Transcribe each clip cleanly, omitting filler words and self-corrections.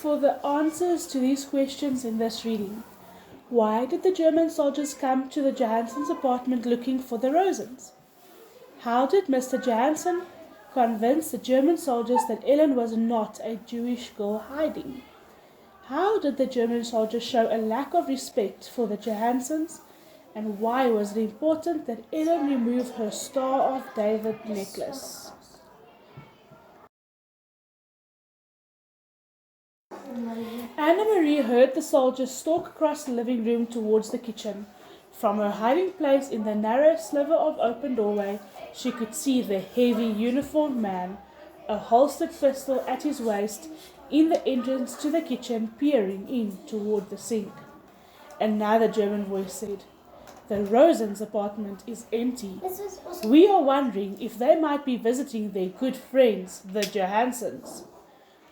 for the answers to these questions in this reading. Why did the German soldiers come to the Johansson's apartment looking for the Rosens? How did Mr. Johansson convince the German soldiers that Ellen was not a Jewish girl hiding? How did the German soldiers show a lack of respect for the Johanssons? And why was it important that Ellen remove her Star of David necklace? Anna-Marie heard the soldiers stalk across the living room towards the kitchen. From her hiding place in the narrow sliver of open doorway, she could see the heavy uniformed man, a holstered pistol at his waist, in the entrance to the kitchen, peering in toward the sink. Another German voice said, "The Rosens' apartment is empty. We are wondering if they might be visiting their good friends, the Johanssons."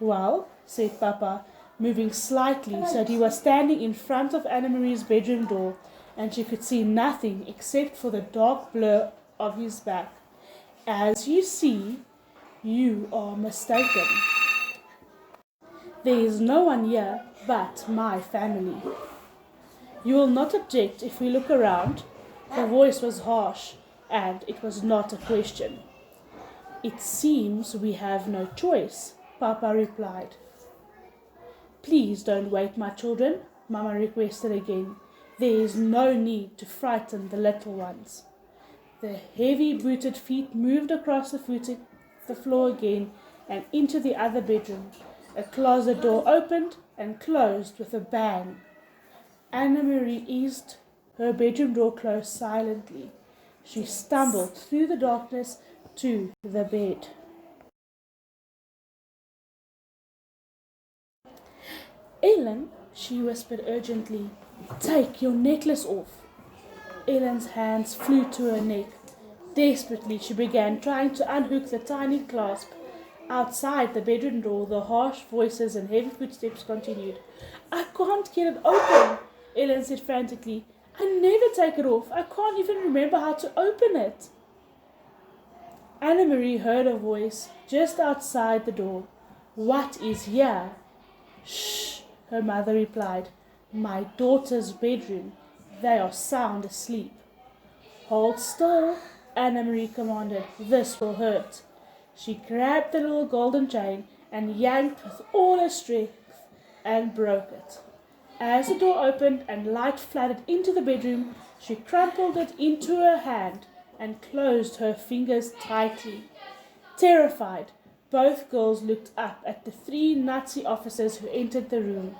"Well," said Papa, moving slightly so that he was standing in front of Anna-Marie's bedroom door, and she could see nothing except for the dark blur of his back. "As you see, you are mistaken. There is no one here but my family. You will not object if we look around?" The voice was harsh, and it was not a question. "It seems we have no choice," Papa replied. "Please don't wait, my children," Mama requested again. "There is no need to frighten the little ones." The heavy booted feet moved across the floor again and into the other bedroom. A closet door opened and closed with a bang. Anna-Marie eased her bedroom door closed silently. She stumbled through the darkness to the bed. "Ellen," she whispered urgently, "take your necklace off." Ellen's hands flew to her neck. Desperately, she began trying to unhook the tiny clasp. Outside the bedroom door, the harsh voices and heavy footsteps continued. "I can't get it open," Ellen said frantically. "I never take it off. I can't even remember how to open it." Anna-Marie heard a voice just outside the door. "What is here?" "Shh," her mother replied. "My daughter's bedroom. They are sound asleep." "Hold still," Anna-Marie commanded. "This will hurt." She grabbed the little golden chain and yanked with all her strength and broke it. As the door opened and light flooded into the bedroom, she crumpled it into her hand and closed her fingers tightly. Terrified, both girls looked up at the 3 Nazi officers who entered the room.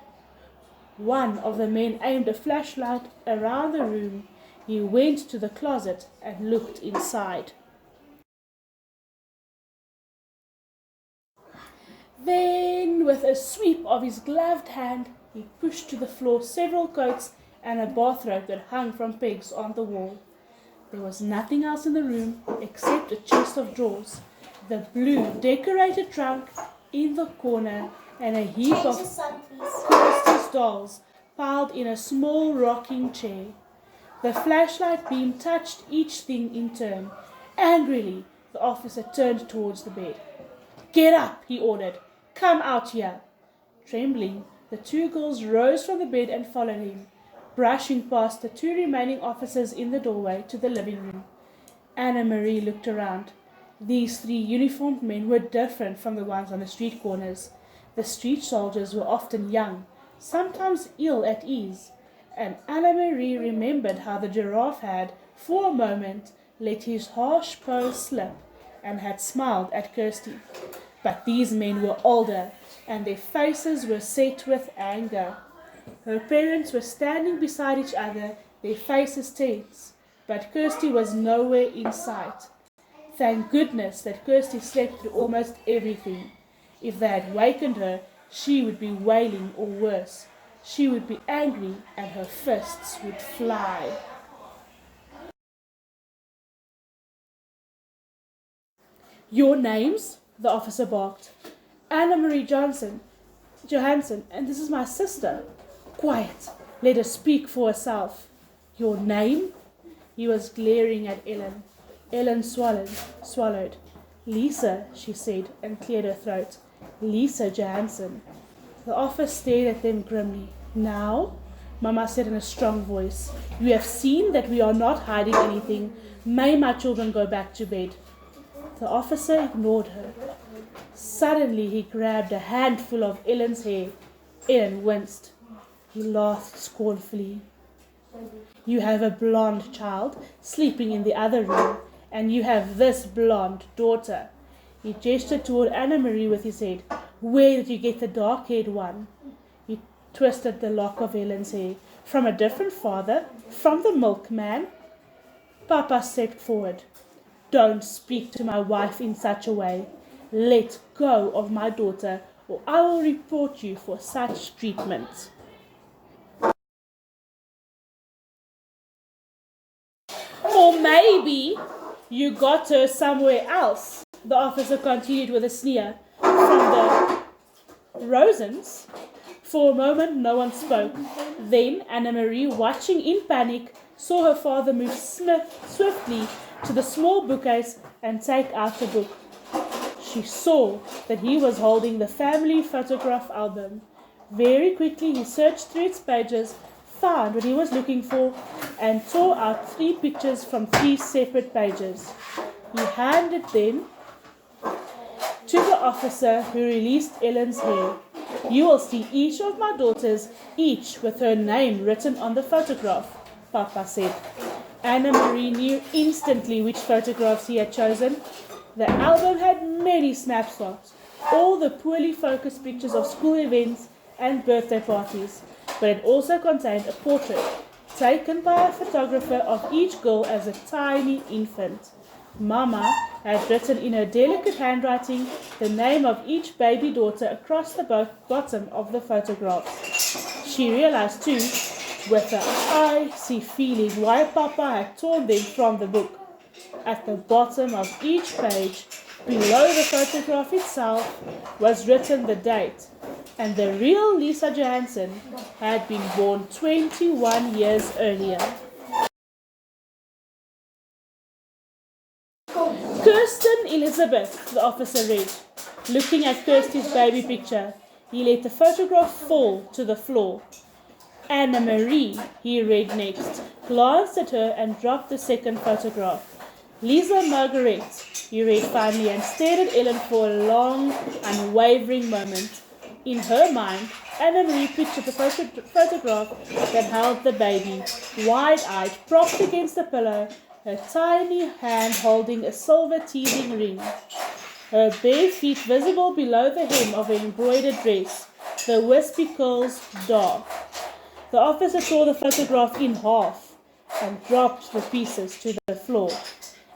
One of the men aimed a flashlight around the room. He went to the closet and looked inside. Then, with a sweep of his gloved hand, he pushed to the floor several coats and a bathrobe that hung from pegs on the wall. There was nothing else in the room except a chest of drawers, the blue decorated trunk in the corner, and a heap of Kirsty's dolls piled in a small rocking chair. The flashlight beam touched each thing in turn. Angrily, the officer turned towards the bed. "Get up," he ordered. "Come out here." Trembling, the 2 girls rose from the bed and followed him, brushing past the 2 remaining officers in the doorway to the living room. Anna-Marie looked around. These 3 uniformed men were different from the ones on the street corners. The street soldiers were often young, sometimes ill at ease, and Anna-Marie remembered how the giraffe had, for a moment, let his harsh pose slip and had smiled at Kirsty. But these men were older, and their faces were set with anger. Her parents were standing beside each other, their faces tense, but Kirsty was nowhere in sight. Thank goodness that Kirsty slept through almost everything. If they had wakened her, she would be wailing, or worse, she would be angry and her fists would fly. "Your names?" the officer barked. "Anna-Marie Johansson, and this is my sister." "Quiet. Let her speak for herself." "Your name?" He was glaring at Ellen. Ellen swallowed. "Lisa," she said, and cleared her throat. "Lisa Johansson." The officer stared at them grimly. Now, Mama said in a strong voice, you have seen that we are not hiding anything. May my children go back to bed. The officer ignored her. Suddenly, he grabbed a handful of Ellen's hair. Ellen winced. He laughed scornfully. You have a blonde child sleeping in the other room, and you have this blonde daughter. He gestured toward Anna-Marie with his head. Where did you get the dark-haired one? He twisted the lock of Ellen's hair. From a different father? From the milkman? Papa stepped forward. Don't speak to my wife in such a way. Let go of my daughter, or I will report you for such treatment. Or maybe you got her somewhere else, the officer continued with a sneer. From the Rosens? For a moment no one spoke. Then Anna-Marie, watching in panic, saw her father move swiftly to the small bookcase and take out a book. She saw that he was holding the family photograph album. Very quickly he searched through its pages, found what he was looking for, and tore out 3 pictures from 3 separate pages. He handed them to the officer, who released Ellen's hair. You will see each of my daughters, each with her name written on the photograph, Papa said. Anna-Marie knew instantly which photographs he had chosen. The album had many snapshots, all the poorly focused pictures of school events and birthday parties, but it also contained a portrait taken by a photographer of each girl as a tiny infant. Mama had written in her delicate handwriting the name of each baby daughter across the bottom of the photograph. She realized too, with an icy feeling, why Papa had torn them from the book. At the bottom of each page, below the photograph itself, was written the date, and the real Lisa Johansson had been born 21 years earlier. Kirsten Elizabeth, the officer read. Looking at Kirsty's baby picture, he let the photograph fall to the floor. Anna-Marie, he read next, glanced at her and dropped the second photograph. Lisa Margaret, he read finally, and stared at Ellen for a long, unwavering moment. In her mind, Anna-Marie pictured the photograph that held the baby, wide-eyed, propped against the pillow, her tiny hand holding a silver teething ring. Her bare feet visible below the hem of her embroidered dress, the wispy curls dark. The officer tore the photograph in half and dropped the pieces to the floor.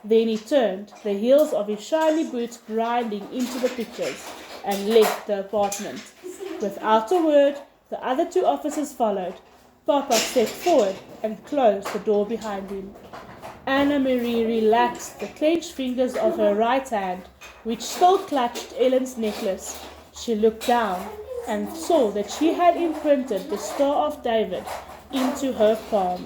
Then he turned, the heels of his shiny boots grinding into the pictures, and left the apartment. Without a word, the other 2 officers followed. Papa stepped forward and closed the door behind him. Anna-Marie relaxed the clenched fingers of her right hand, which still clutched Ellen's necklace. She looked down and saw that she had imprinted the Star of David into her palm.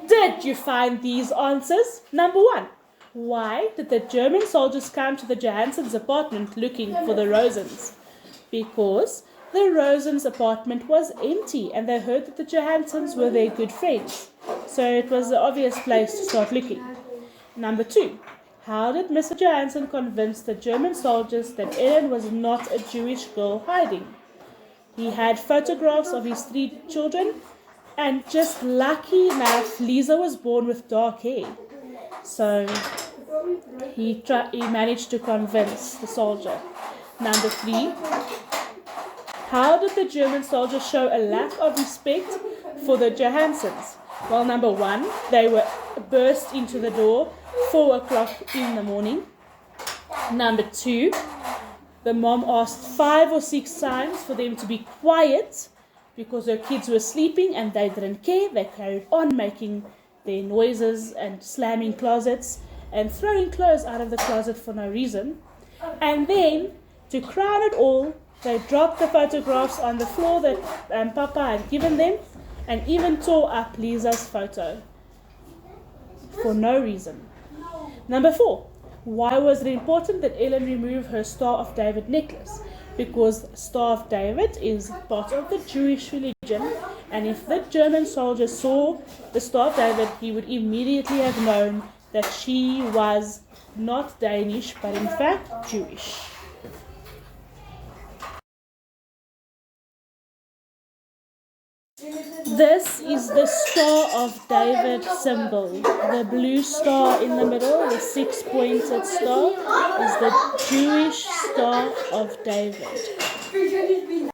Did you find these answers? Number 1. Why did the German soldiers come to the Johanssons' apartment looking for the Rosens? Because the Rosens' apartment was empty and they heard that the Johanssons were their good friends. So it was the obvious place to start looking. Number 2. How did Mr. Johansson convince the German soldiers that Ellen was not a Jewish girl hiding? He had photographs of his 3 children, and just lucky enough, Lisa was born with dark hair. So he managed to convince the soldier. Number 3. How did the German soldiers show a lack of respect for the Johanssons? Well, number 1, they were burst into the door 4 o'clock in the morning. Number 2, the mom asked 5 or 6 times for them to be quiet because her kids were sleeping and they didn't care. They carried on making their noises and slamming closets and throwing clothes out of the closet for no reason. And then, to crown it all, they dropped the photographs on the floor that Papa had given them and even tore up Lisa's photo for no reason. Number 4. Why was it important that Ellen remove her Star of David necklace? Because Star of David is part of the Jewish religion, and if the German soldier saw the Star of David, he would immediately have known that she was not Danish, but in fact Jewish. This is the Star of David symbol. The blue star in the middle, the 6-pointed star, is the Jewish Star of David.